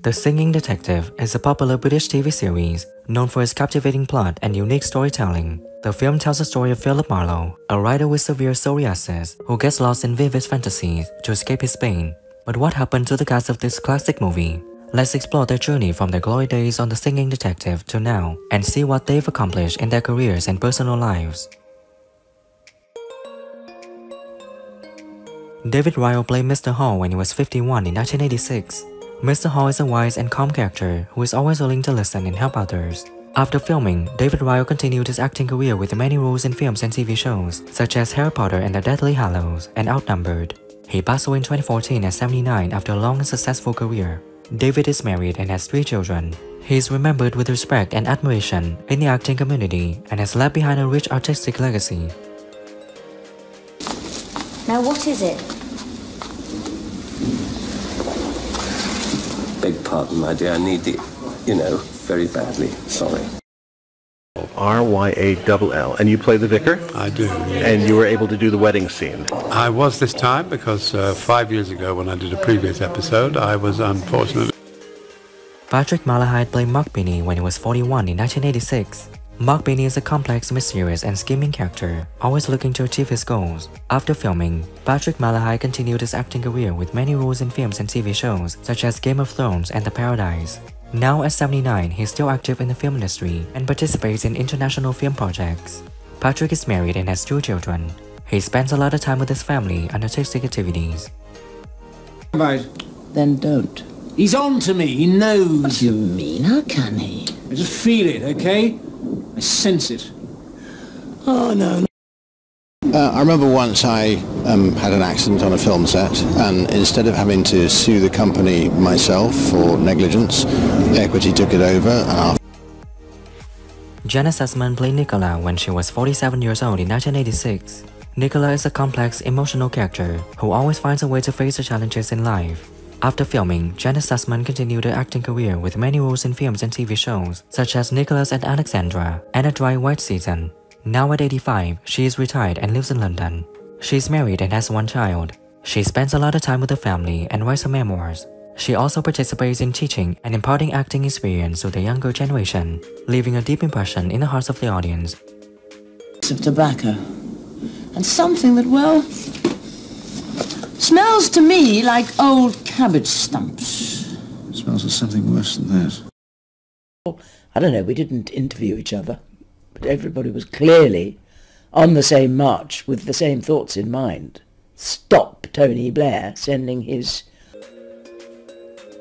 The Singing Detective is a popular British TV series known for its captivating plot and unique storytelling. The film tells the story of Philip Marlow, a writer with severe psoriasis who gets lost in vivid fantasies to escape his pain. But what happened to the cast of this classic movie? Let's explore their journey from their glory days on The Singing Detective to now and see what they've accomplished in their careers and personal lives. David Ryle played Mr. Hall when he was 51 in 1986. Mr. Hall is a wise and calm character who is always willing to listen and help others. After filming, David Ryle continued his acting career with many roles in films and TV shows, such as Harry Potter and the Deathly Hallows and Outnumbered. He passed away in 2014 at 79 after a long and successful career. David is married and has 3 children. He is remembered with respect and admiration in the acting community and has left behind a rich artistic legacy. Now what is it? Beg pardon, my dear, I need it, very badly. Sorry. R-Y-A-L-L. And you play the vicar? I do, yes. And you were able to do the wedding scene? I was this time because 5 years ago when I did a previous episode, I was unfortunate. Patrick Malahide played Mark Binney when he was 41 in 1986. Mark Binney is a complex, mysterious, and scheming character, always looking to achieve his goals. After filming, Patrick Malahide continued his acting career with many roles in films and TV shows such as Game of Thrones and The Paradise. Now at 79, he is still active in the film industry and participates in international film projects. Patrick is married and has 2 children. He spends a lot of time with his family and artistic activities. Right. Then don't. He's on to me, he knows. What do you mean? How can he? I just feel it, okay? I sense it. Oh, no. I remember once I had an accident on a film set, and instead of having to sue the company myself for negligence, Equity took it over. And Janice Sussman played Nicola when she was 47 years old in 1986. Nicola is a complex, emotional character who always finds a way to face the challenges in life. After filming, Janice Sussman continued her acting career with many roles in films and TV shows, such as Nicholas and Alexandra and A Dry White Season. Now at 85, she is retired and lives in London. She is married and has 1 child. She spends a lot of time with her family and writes her memoirs. She also participates in teaching and imparting acting experience to the younger generation, leaving a deep impression in the hearts of the audience. Of tobacco. And something that, well, smells to me like old cabbage stumps. it smells of something worse than that. I don't know, we didn't interview each other, but everybody was clearly on the same march with the same thoughts in mind. Stop Tony Blair sending his...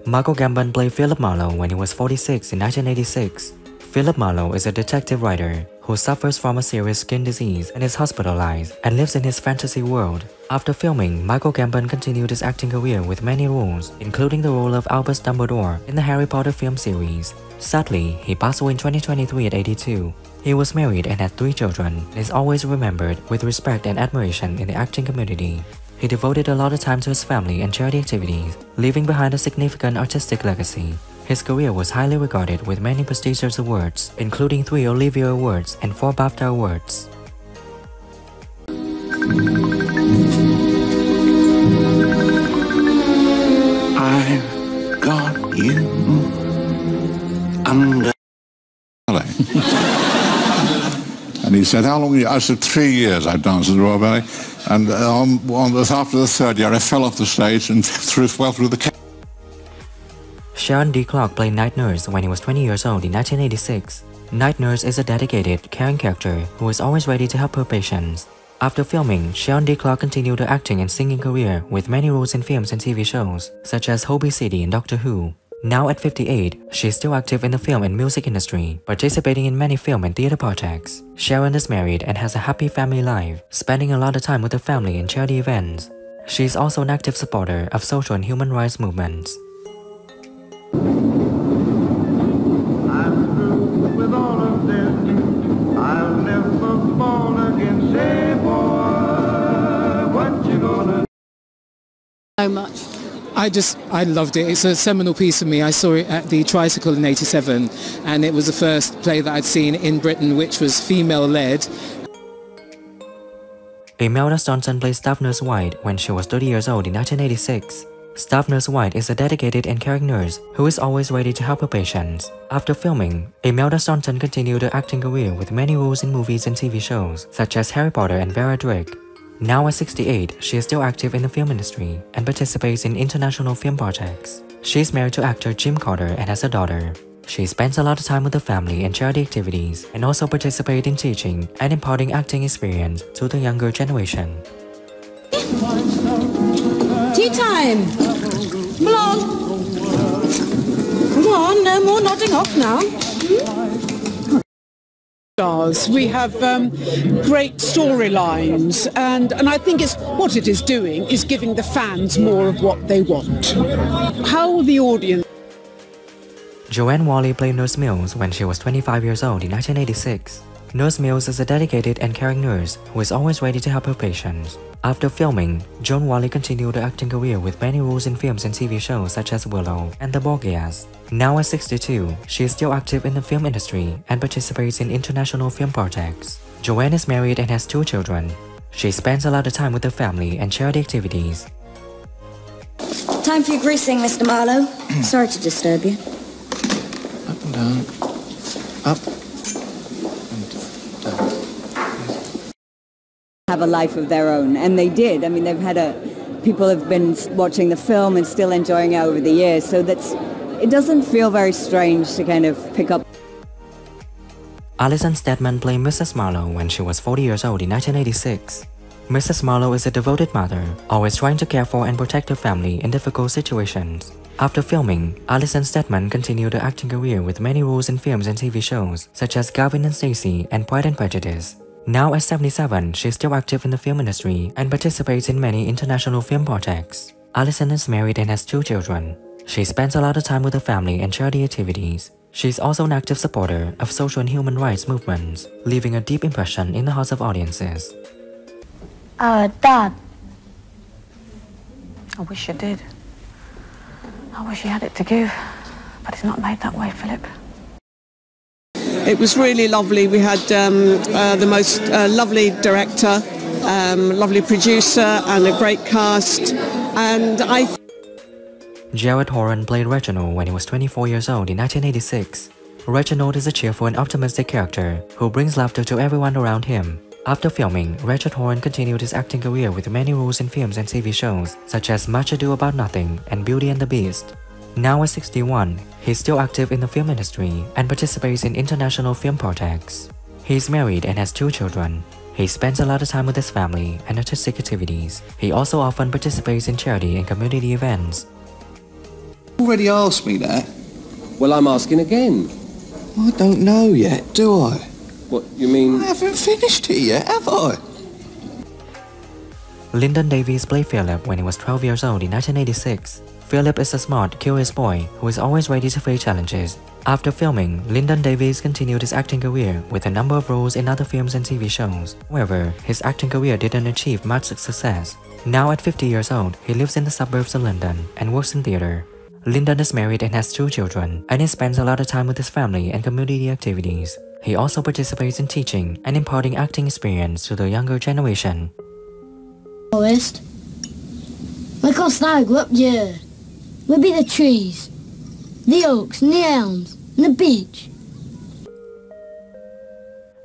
Michael Gambon played Philip Marlow when he was 46 in 1986. Philip Marlow is a detective writer who suffers from a serious skin disease and is hospitalized and lives in his fantasy world. After filming, Michael Gambon continued his acting career with many roles, including the role of Albus Dumbledore in the Harry Potter film series. Sadly, he passed away in 2023 at 82. He was married and had 3 children and is always remembered with respect and admiration in the acting community. He devoted a lot of time to his family and charity activities, leaving behind a significant artistic legacy. His career was highly regarded with many prestigious awards, including 3 Olivier Awards and 4 BAFTA Awards. I've got you under... And he said, how long? I said, 3 years I danced at the Royal Ballet. And after the 3rd year, I fell off the stage and fell through the cage. Sharon D. Clarke played Night Nurse when he was 20 years old in 1986. Night Nurse is a dedicated, caring character who is always ready to help her patients. After filming, Sharon D. Clarke continued her acting and singing career with many roles in films and TV shows, such as Hobie City and Doctor Who. Now at 58, she is still active in the film and music industry, participating in many film and theater projects. Sharon is married and has a happy family life, spending a lot of time with her family and charity events. She is also an active supporter of social and human rights movements. I'm through with all of this. I'll never fall again. Say, boy, what you gonna do? So much. I loved it. It's a seminal piece for me. I saw it at the Tricycle in '87, and it was the first play that I'd seen in Britain which was female-led. Imelda Staunton played Staff Nurse White when she was 30 years old in 1986. Staff Nurse White is a dedicated and caring nurse who is always ready to help her patients. After filming, Imelda Staunton continued her acting career with many roles in movies and TV shows such as Harry Potter and Vera Drake. Now at 68, she is still active in the film industry and participates in international film projects. She is married to actor Jim Carter and has a daughter. She spends a lot of time with her family and charity activities and also participates in teaching and imparting acting experience to the younger generation. Tea time! Come along! Come on, no more nodding off now. We have great storylines, and I think what it is doing is giving the fans more of what they want. How will the audience... Joanne Whalley played Nurse Mills when she was 25 years old in 1986. Nurse Mills is a dedicated and caring nurse who is always ready to help her patients. After filming, Joan Whalley continued her acting career with many roles in films and TV shows such as Willow and The Borgias. Now at 62, she is still active in the film industry and participates in international film projects. Joanne is married and has 2 children. She spends a lot of time with her family and charity activities. Time for your greasing, Mr. Marlow. Sorry to disturb you. Up and down. Up. Have a life of their own, and they did. I mean, people have been watching the film and still enjoying it over the years, so it doesn't feel very strange to kind of pick up. Alison Steadman played Mrs. Marlow when she was 40 years old in 1986. Mrs. Marlow is a devoted mother, always trying to care for and protect her family in difficult situations. After filming, Alison Steadman continued her acting career with many roles in films and TV shows such as Gavin and Stacey and Pride and Prejudice. Now at 77, she is still active in the film industry and participates in many international film projects. Alison is married and has 2 children. She spends a lot of time with her family and charity activities. She is also an active supporter of social and human rights movements, leaving a deep impression in the hearts of audiences. Dad. I wish you did. I wish you had it to give, but it's not made that way, Philip. It was really lovely. We had the most lovely director, lovely producer, and a great cast. And Jared Horan played Reginald when he was 24 years old in 1986. Reginald is a cheerful and optimistic character who brings laughter to everyone around him. After filming, Richard Horan continued his acting career with many roles in films and TV shows such as Much Ado About Nothing and Beauty and the Beast. Now at 61, he is still active in the film industry and participates in international film projects. He is married and has 2 children. He spends a lot of time with his family and artistic activities. He also often participates in charity and community events. You already asked me that. Well, I'm asking again. I don't know yet, do I? What, you mean... I haven't finished it yet, have I? Lyndon Davies played Philip when he was 12 years old in 1986. Philip is a smart, curious boy who is always ready to face challenges. After filming, Lyndon Davies continued his acting career with a number of roles in other films and TV shows. However, his acting career didn't achieve much success. Now at 50 years old, he lives in the suburbs of London and works in theatre. Lyndon is married and has 2 children, and he spends a lot of time with his family and community activities. He also participates in teaching and imparting acting experience to the younger generation. Forest. Look how I grew up here. Where be the trees, the oaks and the elms and the beach.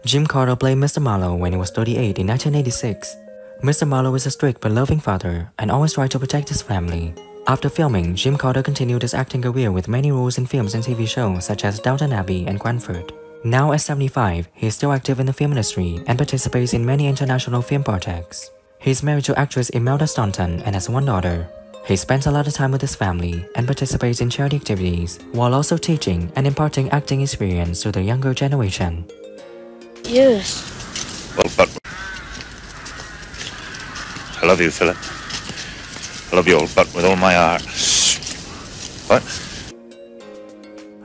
Jim Carter played Mr. Marlow when he was 38 in 1986. Mr. Marlow is a strict but loving father and always tried to protect his family. After filming, Jim Carter continued his acting career with many roles in films and TV shows such as Downton Abbey and Cranford. Now at 75, he is still active in the film industry and participates in many international film projects. He is married to actress Imelda Staunton and has 1 daughter. He spends a lot of time with his family and participates in charity activities while also teaching and imparting acting experience to the younger generation. Yes. Well, but I love you, Philip. I love you, old butt, with all my heart. What?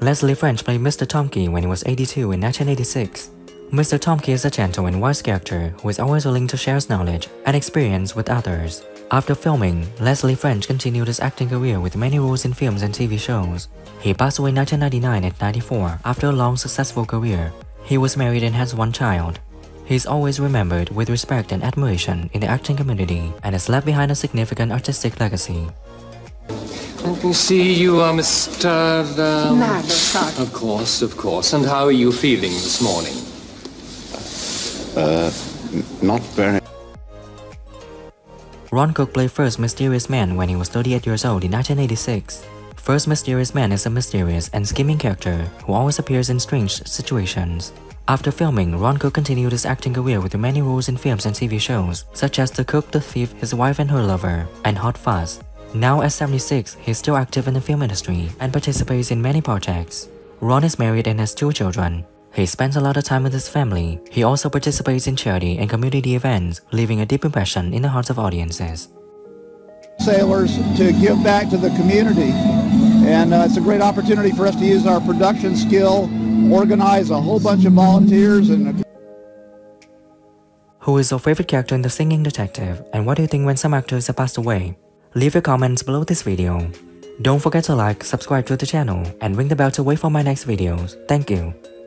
Leslie French played Mr. Tomke when he was 82 in 1986. Mr. Tomke is a gentle and wise character who is always willing to share his knowledge and experience with others. After filming, Leslie French continued his acting career with many roles in films and TV shows. He passed away in 1999 at 94 after a long successful career. He was married and has 1 child. He is always remembered with respect and admiration in the acting community and has left behind a significant artistic legacy. Let me see, you are Mr. Marlow, sir. Of course. And how are you feeling this morning? Not very. Ron Cook played First Mysterious Man when he was 38 years old in 1986. First Mysterious Man is a mysterious and scheming character who always appears in strange situations. After filming, Ron Cook continued his acting career with many roles in films and TV shows, such as The Cook, The Thief, His Wife and Her Lover, and Hot Fuzz. Now at 76, he is still active in the film industry and participates in many projects. Ron is married and has 2 children. He spends a lot of time with his family. He also participates in charity and community events, leaving a deep impression in the hearts of audiences. Sailors to give back to the community, and it's a great opportunity for us to use our production skill, organize a whole bunch of volunteers. And Who is your favorite character in The Singing Detective, and what do you think when some actors have passed away? Leave your comments below this video. Don't forget to like, subscribe to the channel, and ring the bell to wait for my next videos. Thank you.